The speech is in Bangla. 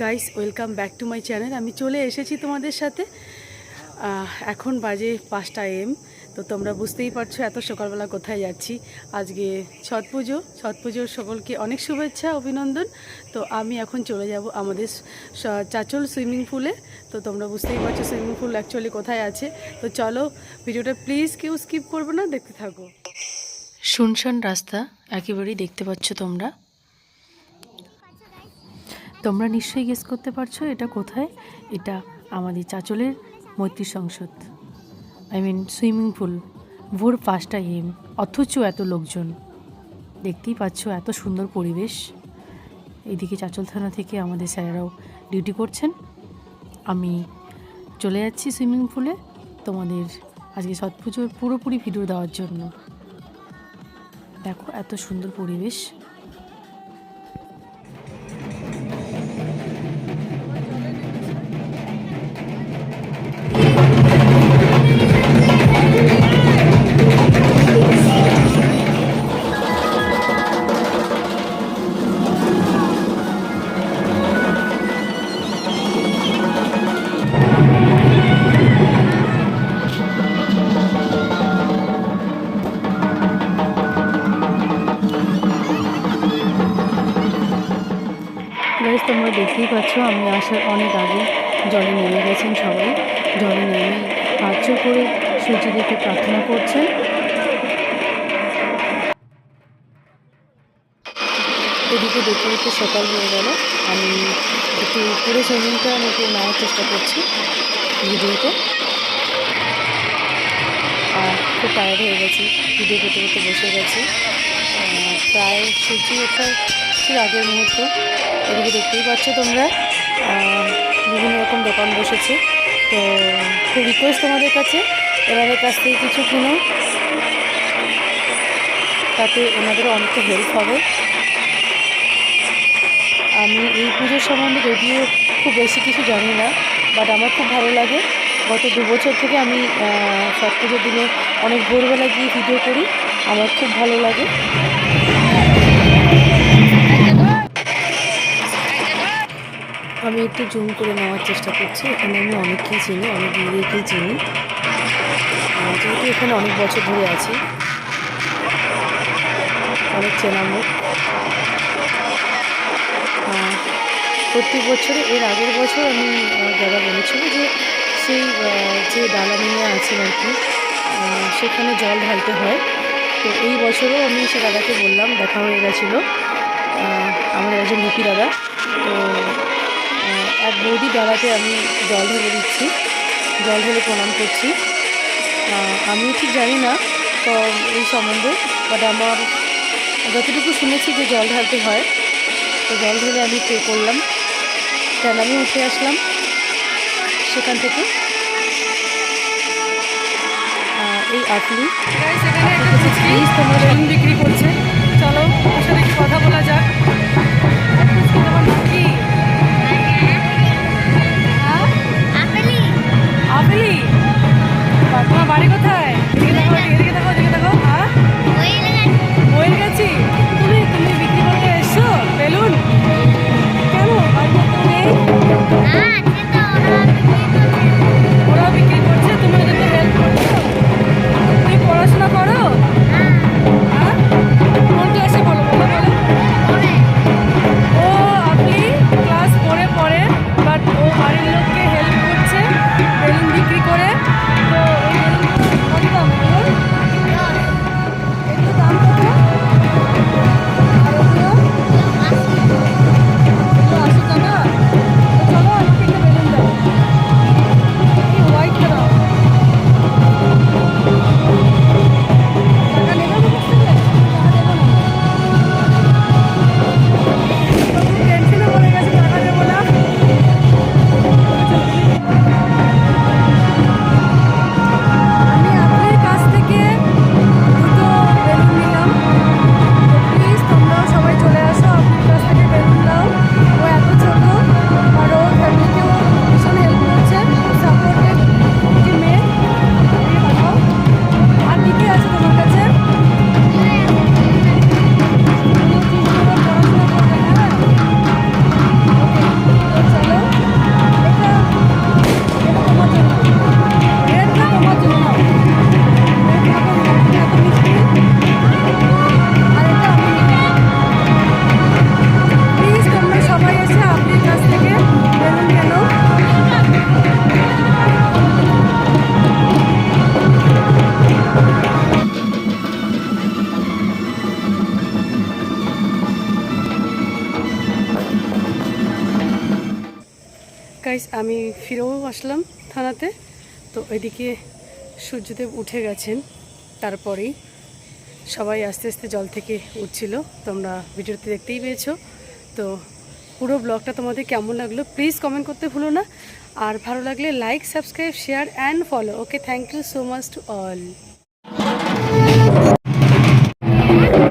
Guys, welcome back to my channel. আমি চলে এসেছি তোমাদের সাথে। এখন বাজে 5টা AM। তো তোমরা বুঝতেই পারছো এত সকালবেলা কোথায় যাচ্ছি। আজকে ছট পুজোর সকলকে অনেক শুভেচ্ছা, অভিনন্দন। তো আমি এখন চলে যাব আমাদের চাচল সুইমিং পুলে। তো তোমরা বুঝতেই পারছো সুইমিং পুল অ্যাকচুয়ালি কোথায় আছে। তো চলো, ভিডিওটা প্লিজ কেউ স্কিপ করবে না, দেখতে থাকো। শুনশান রাস্তা একেবারেই দেখতে পাচ্ছ তোমরা। তোমরা নিশ্চয়ই গেস করতে পারছো এটা কোথায়। এটা আমাদের চাচলের মৈত্রী সংসদ, সুইমিং পুল। ভোর 5টা AM, অথচ এত লোকজন। দেখতেই পাচ্ছ এত সুন্দর পরিবেশ। এদিকে চাচল থানা থেকে আমাদের স্যারেরাও ডিউটি করছেন। আমি চলে যাচ্ছি সুইমিং পুলে তোমাদের আজকে ছট পুজোর পুরোপুরি ভিডিও দেওয়ার জন্য। দেখো এত সুন্দর পরিবেশ। গাইস, তোমরা দেখতেই পাচ্ছ আমি আসার অনেক আগে জলে নেমে গেছেন সবাই। জলে নেমে হাত জোড় করে সূর্যদেবকে প্রার্থনা করছেন। এদিকে দেখতে দেখতে সকাল হয়ে গেল। আমি একটু পুরো সুইমিংটা আমি একটু নেওয়ার চেষ্টা করছি ভিডিওতে। আর খুব টায়ার্ড হয়ে গেছি, ভিডিও করতে করতে বসে গেছি। প্রায় সূর্য ওঠার ঠিক আগের মুহূর্ত। এদিকে দেখতেই পাচ্ছ তোমরা বিভিন্ন রকম দোকান বসেছে। তো খুব রিকোয়েস্ট তোমাদের কাছে, এনাদের কাছ থেকে কিছু কিনো, তাতে ওনাদেরও অনেকটা হেল্প হবে। আমি এই পুজোর সম্বন্ধে যদিও খুব বেশি কিছু জানি না, বাট আমার খুব ভালো লাগে। গত 2 বছর থেকে আমি ছট পুজোর দিনে অনেক ভোরবেলা গিয়ে ভিডিও করি, আমার খুব ভালো লাগে। আমি একটু জুম করে নেওয়ার চেষ্টা করছি। এখানে আমি অনেককেই চিনি, অনেক দিদিকেই চিনি, যেহেতু এখানে অনেক বছর ধরে আছি, অনেক চেনা মুখ। প্রত্যেক বছরে এর আগের বছর আমি দাদা বলেছিল যে সেই যে ডালা নিয়ে আছেন আর কি, সেখানে জল ঢালতে হয়। তো এই বছরও আমি সে দাদাকে বললাম, দেখা হয়ে গেছিলো আমার একজন লিপি দাদা। তো এক বৌদি ডালাতে আমি জল ঢেলে দিচ্ছি, জল ঢেলে প্রণাম করছি। আমিও ঠিক জানি না তো এই সম্বন্ধে, বাট আমার যতটুকু শুনেছি যে জল ঢালতে হয়। তো জল ঢেলে আমি পে করলাম, তাহলে আমি উঠে আসলাম সেখান থেকে। এই আপনি প্লিজ তোমরা বেলুন বিক্রি করছে, চলো ওর সাথে কথা বলা যাক। তোমার বাড়ি কোথায়? এদিকে দেখো। বইয়ের গেছি। তুমি বিক্রি করতে এসছো বেলুন? কেন নেই? ওরা বিক্রি করছে, তুমি ওদেরকে হেল্প করছো। তুমি পড়াশোনা করো? কোন ক্লাসে বলো? ও আপনি ক্লাস 4-এ পড়ে, বাট ও বাড়ির লোককে হেল্প করছে বেলুন বিক্রি করে। তো এই বেলুন কত দাম বলুন? গাইস আমি ফিরেও আসলাম থানাতে। তো এদিকে সূর্যদেব উঠে গেছেন, তারপরেই সবাই আস্তে আস্তে জল থেকে উঠছিল, তোমরা ভিডিওতে দেখতেই পেয়েছো। তো পুরো ব্লগটা তোমাদের কেমন লাগলো প্লিজ কমেন্ট করতে ভুলো না, আর ভালো লাগলে like, subscribe, share and follow. Okay, thank you so much to all.